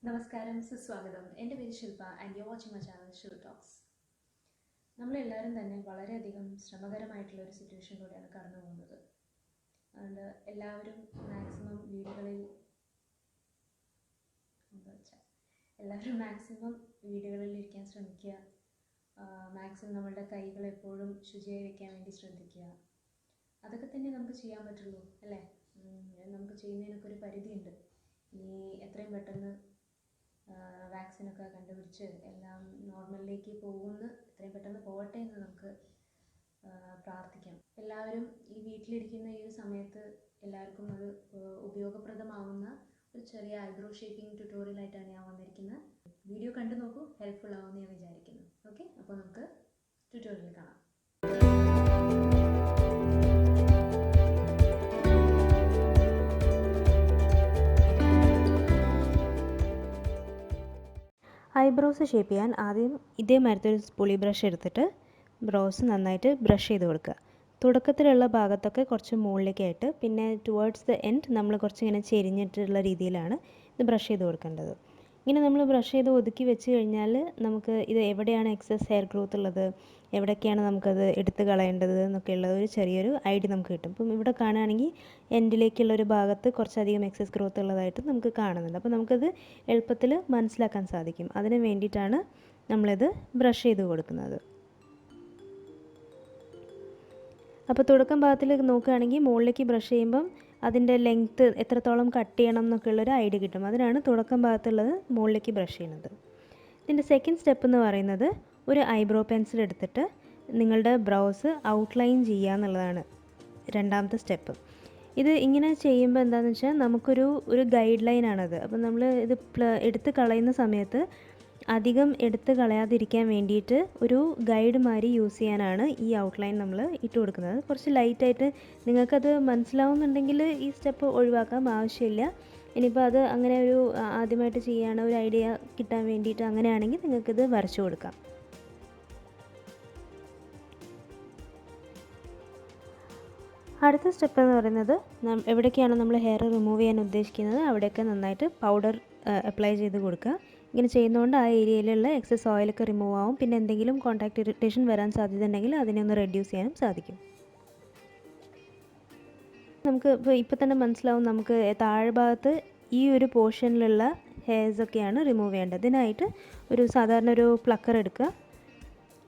നമസ്കാരം സുസ്വാഗതം എൻ്റെ പേര് Shilpa and you watching my channel Shilu talks. നമ്മളെല്ലാവരും തന്നെ വളരെയധികം ശ്രമകരമായിട്ടുള്ള ഒരു സിറ്റുവേഷനിലൂടെയാണ് കടന്നു പോകുന്നത്. അതുകൊണ്ട് എല്ലാവരും മാക്സിമം വീടുകളിൽ ഇരിക്കാൻ ശ്രമിക്കുക. മാക്സിമം നമ്മളുടെ കൈകൾ എപ്പോഴും ശുചിയായി വെക്കാൻ വേണ്ടി ശ്രദ്ധിക്കുക. അതൊക്കെ തന്നെ നമുക്ക് ചെയ്യാൻ പറ്റുള്ളൂ അല്ലേ? നമുക്ക് ചെയ്യുന്നതിനൊക്കെ ഒരു പരിധിയുണ്ട്. ഇനി എത്രയും പെട്ടെന്ന് വാക്സിനൊക്കെ കണ്ടുപിടിച്ച് എല്ലാം നോർമലിലേക്ക് എത്രയും പെട്ടെന്ന് പോകട്ടെ എന്ന് നമുക്ക് പ്രാർത്ഥിക്കാം. എല്ലാവരും ഈ വീട്ടിലിരിക്കുന്ന ഈ ഒരു സമയത്ത് എല്ലാവർക്കും അത് ഉപയോഗപ്രദമാവുന്ന ഒരു ചെറിയ ഐബ്രോ ഷേപ്പിംഗ് ട്യൂട്ടോറിയലായിട്ടാണ് ഞാൻ വന്നിരിക്കുന്നത്. വീഡിയോ കണ്ടു നോക്കൂ, ഹെൽപ്ഫുൾ ആവുമെന്ന് ഞാൻ വിചാരിക്കുന്നു. ഓക്കെ, അപ്പോൾ നമുക്ക് ട്യൂട്ടോറിയൽ കാണാം. ഐബ്രോസ് ഷേപ്പ് ചെയ്യാൻ ആദ്യം ഇതേമാതിരത്തെ ഒരു പുളി ബ്രഷ് എടുത്തിട്ട് ബ്രോസ് നന്നായിട്ട് ബ്രഷ് ചെയ്ത് കൊടുക്കുക. തുടക്കത്തിലുള്ള ഭാഗത്തൊക്കെ കുറച്ച് മുകളിലേക്കായിട്ട്, പിന്നെ ടുവേർഡ്സ് ദ എൻഡ് നമ്മൾ കുറച്ച് ഇങ്ങനെ ചെരിഞ്ഞിട്ടുള്ള രീതിയിലാണ് ഇത് ബ്രഷ് ചെയ്ത് കൊടുക്കേണ്ടത്. ഇങ്ങനെ നമ്മൾ ബ്രഷ് ചെയ്ത് ഒതുക്കി വെച്ച് കഴിഞ്ഞാൽ നമുക്ക് ഇത് എവിടെയാണ് എക്സസ് ഹെയർ ഗ്രോത്ത് ഉള്ളത്, എവിടെയൊക്കെയാണ് നമുക്കത് എടുത്ത് കളയേണ്ടത് എന്നൊക്കെയുള്ള ഒരു ചെറിയൊരു ഐഡിയ നമുക്ക് കിട്ടും. ഇപ്പം ഇവിടെ കാണുകയാണെങ്കിൽ എൻഡിലേക്കുള്ളൊരു ഭാഗത്ത് കുറച്ചധികം എക്സസ് ഗ്രോത്ത് ഉള്ളതായിട്ട് നമുക്ക് കാണുന്നുണ്ട്. അപ്പോൾ നമുക്കത് എളുപ്പത്തിൽ മനസ്സിലാക്കാൻ സാധിക്കും. അതിന് വേണ്ടിയിട്ടാണ് നമ്മളിത് ബ്രഷ് ചെയ്ത് കൊടുക്കുന്നത്. അപ്പോൾ തുടക്കം ഭാഗത്തിൽ നോക്കുകയാണെങ്കിൽ മുകളിലേക്ക് ബ്രഷ് ചെയ്യുമ്പം അതിൻ്റെ ലെങ്ത്ത് എത്രത്തോളം കട്ട് ചെയ്യണം എന്നൊക്കെയുള്ളൊരു ഐഡിയ കിട്ടും. അതിനാണ് തുടക്കം ഭാഗത്തുള്ളത് മുകളിലേക്ക് ബ്രഷ് ചെയ്യുന്നത്. ഇതിൻ്റെ സെക്കൻഡ് സ്റ്റെപ്പ് എന്ന് പറയുന്നത് ഒരു ഐബ്രോ പെൻസിൽ എടുത്തിട്ട് നിങ്ങളുടെ ബ്രൗസ് ഔട്ട്ലൈൻ ചെയ്യുക എന്നുള്ളതാണ് രണ്ടാമത്തെ സ്റ്റെപ്പ്. ഇത് ഇങ്ങനെ ചെയ്യുമ്പോൾ എന്താണെന്ന് വെച്ചാൽ നമുക്കൊരു ഗൈഡ് ലൈനാണത്. അപ്പം നമ്മൾ ഇത് എടുത്ത് കളയുന്ന സമയത്ത് അധികം എടുത്ത് കളയാതിരിക്കാൻ വേണ്ടിയിട്ട് ഒരു ഗൈഡ് മാതിരി യൂസ് ചെയ്യാനാണ് ഈ ഔട്ട്ലൈൻ നമ്മൾ ഇട്ട് കൊടുക്കുന്നത്. കുറച്ച് ലൈറ്റായിട്ട് നിങ്ങൾക്കത് മനസ്സിലാവുന്നുണ്ടെങ്കിൽ ഈ സ്റ്റെപ്പ് ഒഴിവാക്കാം, ആവശ്യമില്ല. ഇനിയിപ്പോൾ അത് അങ്ങനെ ഒരു ആദ്യമായിട്ട് ചെയ്യുകയാണ്, ഒരു ഐഡിയ കിട്ടാൻ വേണ്ടിയിട്ട് അങ്ങനെയാണെങ്കിൽ നിങ്ങൾക്കിത് വരച്ചു കൊടുക്കാം. അടുത്ത സ്റ്റെപ്പ് എന്ന് പറയുന്നത് എവിടേക്കാണ് നമ്മൾ ഹെയർ റിമൂവ് ചെയ്യാൻ ഉദ്ദേശിക്കുന്നത് അവിടെയൊക്കെ നന്നായിട്ട് പൗഡർ അപ്ലൈ ചെയ്ത് കൊടുക്കുക. ഇങ്ങനെ ചെയ്യുന്നതുകൊണ്ട് ആ ഏരിയയിലുള്ള എക്സസ് ഓയിലൊക്കെ റിമൂവ് ആവും. പിന്നെ എന്തെങ്കിലും കോൺടാക്ട് ഇറിറ്റേഷൻ വരാൻ സാധ്യത ഉണ്ടെങ്കിൽ അതിനെ ഒന്ന് റെഡ്യൂസ് ചെയ്യാനും സാധിക്കും. നമുക്ക് ഇപ്പോൾ തന്നെ മനസ്സിലാവും, നമുക്ക് താഴ്ഭാഗത്ത് ഈ ഒരു പോർഷനിലുള്ള ഹെയർസൊക്കെയാണ് റിമൂവ് ചെയ്യേണ്ടത്. ഇതിനായിട്ട് സാധാരണ ഒരു പ്ലക്കർ എടുക്കുക.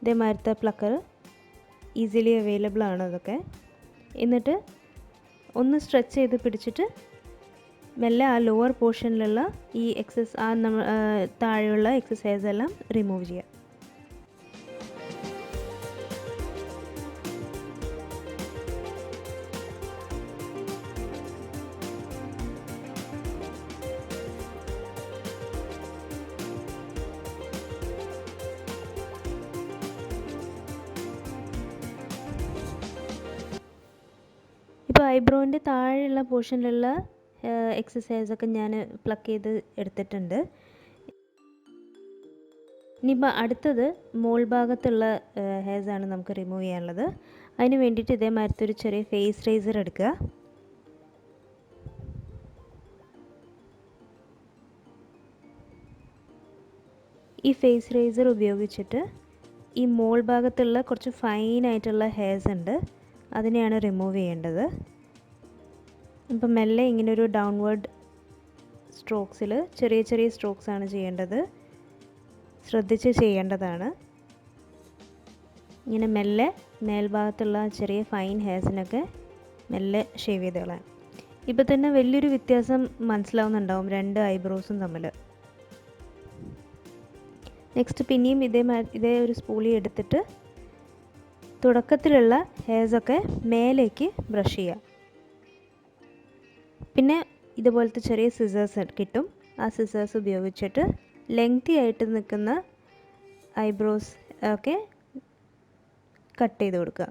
ഇതേമാതിരത്തെ പ്ലക്കർ ഈസിലി അവൈലബിൾ ആണ് അതൊക്കെ. എന്നിട്ട് ഒന്ന് സ്ട്രെച്ച് ചെയ്ത് പിടിച്ചിട്ട് മെല്ലെ ആ ലോവർ പോർഷനിലുള്ള ഈ എക്സസ് താഴെയുള്ള എക്സസ് ഹെയർസ് എല്ലാം റിമൂവ് ചെയ്യുക. ഇപ്പോൾ ഐബ്രോൻ്റെ താഴെയുള്ള പോർഷനിലുള്ള എക്സസൈസൊക്കെ ഞാൻ പ്ലക്ക് ചെയ്ത് എടുത്തിട്ടുണ്ട്. ഇനിയിപ്പോൾ അടുത്തത് മോൾ ഭാഗത്തുള്ള ഹെയർസാണ് നമുക്ക് റിമൂവ് ചെയ്യാനുള്ളത്. അതിന് വേണ്ടിയിട്ട് ഇതേമാതിരത്തെ ഒരു ചെറിയ ഫേസ് റേസർ എടുക്കുക. ഈ ഫേസ് റേസർ ഉപയോഗിച്ചിട്ട് ഈ മോൾ ഭാഗത്തുള്ള കുറച്ച് ഫൈനായിട്ടുള്ള ഹെയർസ് ഉണ്ട്, അതിനെയാണ് റിമൂവ് ചെയ്യേണ്ടത്. ഇപ്പം മെല്ലെ ഇങ്ങനെ ഒരു ഡൗൺവേർഡ് സ്ട്രോക്സിൽ ചെറിയ ചെറിയ സ്ട്രോക്സാണ് ചെയ്യേണ്ടത്, ശ്രദ്ധിച്ച് ചെയ്യേണ്ടതാണ്. ഇങ്ങനെ മെല്ലെ മേൽഭാഗത്തുള്ള ചെറിയ ഫൈൻ ഹെയർസിനൊക്കെ മെല്ലെ ഷേവ് ചെയ്ത് കളയാം. ഇപ്പം തന്നെ വലിയൊരു വ്യത്യാസം മനസ്സിലാവുന്നുണ്ടാവും രണ്ട് ഐബ്രോസും തമ്മിൽ. നെക്സ്റ്റ് പിന്നെയും ഇതേ ഒരു സ്പൂളി എടുത്തിട്ട് തുടക്കത്തിലുള്ള ഹെയർസൊക്കെ മേലേക്ക് ബ്രഷ് ചെയ്യുക. പിന്നെ ഇതുപോലത്തെ ചെറിയ സിസേഴ്സ് കിട്ടും. ആ സിസേഴ്സ് ഉപയോഗിച്ചിട്ട് ലെങ്തി ആയിട്ട് നിൽക്കുന്ന ഐബ്രോസ് ഒക്കെ കട്ട് ചെയ്ത് കൊടുക്കുക.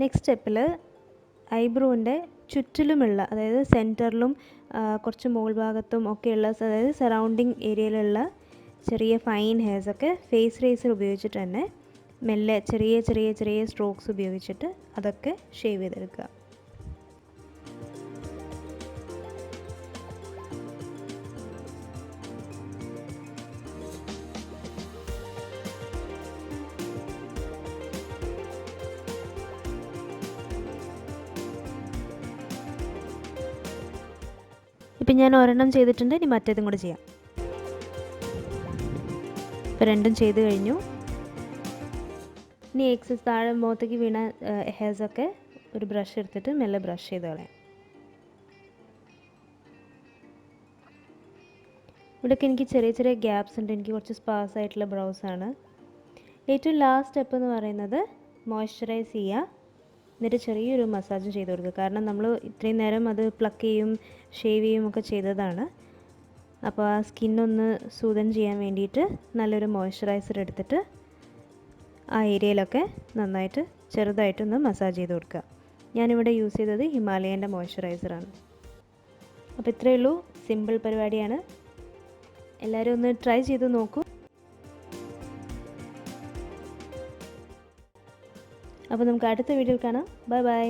നെക്സ്റ്റ് സ്റ്റെപ്പിൽ ഐബ്രോൻ്റെ ചുറ്റിലുമുള്ള, അതായത് സെൻറ്ററിലും കുറച്ച് മുകൾ ഭാഗത്തും ഒക്കെയുള്ള, അതായത് സറൗണ്ടിങ് ഏരിയയിലുള്ള ചെറിയ ഫൈൻ ഹെയർസൊക്കെ ഫേസ് റേസർ ഉപയോഗിച്ചിട്ട് തന്നെ മെല്ലെ ചെറിയ ചെറിയ ചെറിയ സ്ട്രോക്സ് ഉപയോഗിച്ചിട്ട് അതൊക്കെ ഷേവ് ചെയ്തെടുക്കുക. ഇപ്പം ഞാൻ ഒരെണ്ണം ചെയ്തിട്ടുണ്ട്, ഇനി മറ്റേതും കൂടെ ചെയ്യാം. ഇപ്പോൾ രണ്ടും ചെയ്ത് കഴിഞ്ഞു. ഇനി എക്സസ് താഴെ മുഖത്തേക്ക് വീണ ഹെയർസൊക്കെ ഒരു ബ്രഷ് എടുത്തിട്ട് മെല്ലെ ബ്രഷ് ചെയ്ത് കളയാം. ഇവിടെയൊക്കെ എനിക്ക് ചെറിയ ചെറിയ ഗ്യാപ്സ് ഉണ്ട്, എനിക്ക് കുറച്ച് സ്പാർസ് ആയിട്ടുള്ള ബ്രൗസാണ്. ഏറ്റവും ലാസ്റ്റ് സ്റ്റെപ്പ് എന്ന് പറയുന്നത് മോയ്സ്ചറൈസ് ചെയ്യുക, എന്നിട്ട് ചെറിയൊരു മസാജും ചെയ്ത് കൊടുക്കുക. കാരണം നമ്മൾ ഇത്രയും നേരം അത് പ്ലക്ക് ചെയ്യും ഷേവ് ചെയ്യും ഒക്കെ ചെയ്തതാണ്. അപ്പോൾ ആ സ്കിന്നൊന്ന് സൂതൻ ചെയ്യാൻ വേണ്ടിയിട്ട് നല്ലൊരു മോയ്സ്ചറൈസർ എടുത്തിട്ട് ആ ഏരിയയിലൊക്കെ നന്നായിട്ട് ചെറുതായിട്ടൊന്ന് മസാജ് ചെയ്ത് കൊടുക്കുക. ഞാനിവിടെ യൂസ് ചെയ്തത് ഹിമാലയൻ്റെ മോയ്സ്ചറൈസറാണ്. അപ്പോൾ ഇത്രയേ ഉള്ളൂ, സിമ്പിൾ പരിപാടിയാണ്. എല്ലാവരും ഒന്ന് ട്രൈ ചെയ്ത് നോക്കൂ. അപ്പോൾ നമുക്ക് അടുത്ത വീഡിയോയിൽ കാണാം. Bye bye.